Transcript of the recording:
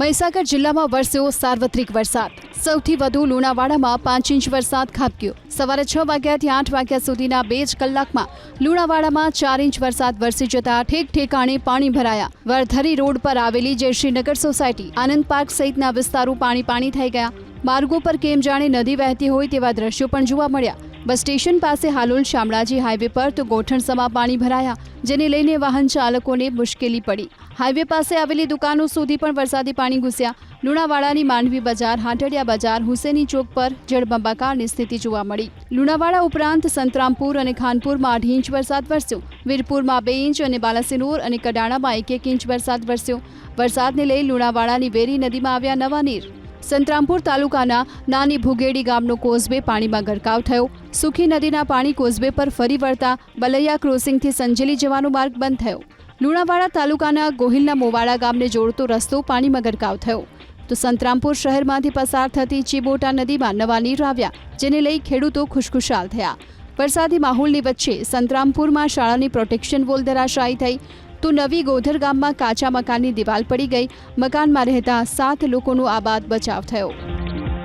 મહીસાગર જિલ્લામાં વરસ્યો સાર્વત્રિક વરસાદ। સૌથી વધુ લુણાવાડામાં 5 ઇંચ વરસાદ ખાબક્યો। સવારે 6 વાગ્યાથી 8 વાગ્યા સુધીના 2 જ કલાકમાં લુણાવાડામાં 4 ઇંચ વરસાદ વરસી જતા ઠેક ઠેકાણે પાણી ભરાયા। વરધરી રોડ પર આવેલી જયશ્રીનગર સોસાયટી, આનંદ પાર્ક સહિતના વિસ્તારો પાણી થઈ ગયા। માર્ગો પર કેમ જાણે નદી વહેતી હોય તેવા દ્રશ્યો પણ જોવા મળ્યા। બસ સ્ટેશન પાસે હાલોલ શામળાજી હાઈવે પર તો ગોઠણસમા પાણી ભરાયા, જેને લઈને વાહન ચાલકોને મુશ્કેલી પડી। હાઈવે પાસે આવેલી દુકાનો સુધી પણ વરસાદી પાણી ઘૂસ્યા। લુણાવાડાની માંડવી બજાર, હાટડિયા બજાર, હુસેની ચોક પર જળબંબાકારની સ્થિતિ જોવા મળી। લુણાવાડા ઉપરાંત સંતરામપુર અને ખાનપુરમાં 8 ઇંચ વરસાદ વરસ્યો। વીરપુરમાં 2 ઇંચ અને બાલાસિનોર અને કડાણામાં 1 ઇંચ વરસાદ વરસ્યો। વરસાદને લઈ લુણાવાડાની વેરી નદીમાં આવ્યા નવા નીર। સંતરામપુર તાલુકાના નાની ભુગેડી ગામનો કોઝવે પાણીમાં ગરકાવ થયો। સુખી નદીના પાણી કોઝવે પર ફરી વળતા બલૈયા ક્રોસિંગથી સંજેલી જવાનો માર્ગ બંધ થયો। લુણાવાડા તાલુકાના ગોહિલના મોવાડા ગામને જોડતો રસ્તો પાણીમાં ગરકાવ થયો। તો સંતરામપુર શહેરમાંથી પસાર થતી ચીબોટા નદીમાં નવા નીર આવ્યા, જેને લઈ ખેડૂતો ખુશખુશાલ થયા। વરસાદી માહોલની વચ્ચે સંતરામપુરમાં શાળાની પ્રોટેક્શન વોલ ધરાશાયી થઈ, તો નવી ગોધર ગામમાં કાચા મકાનની દિવાલ પડી ગઈ। મકાનમાં રહેતા 7 લોકોનો આબાદ બચાવ થયો।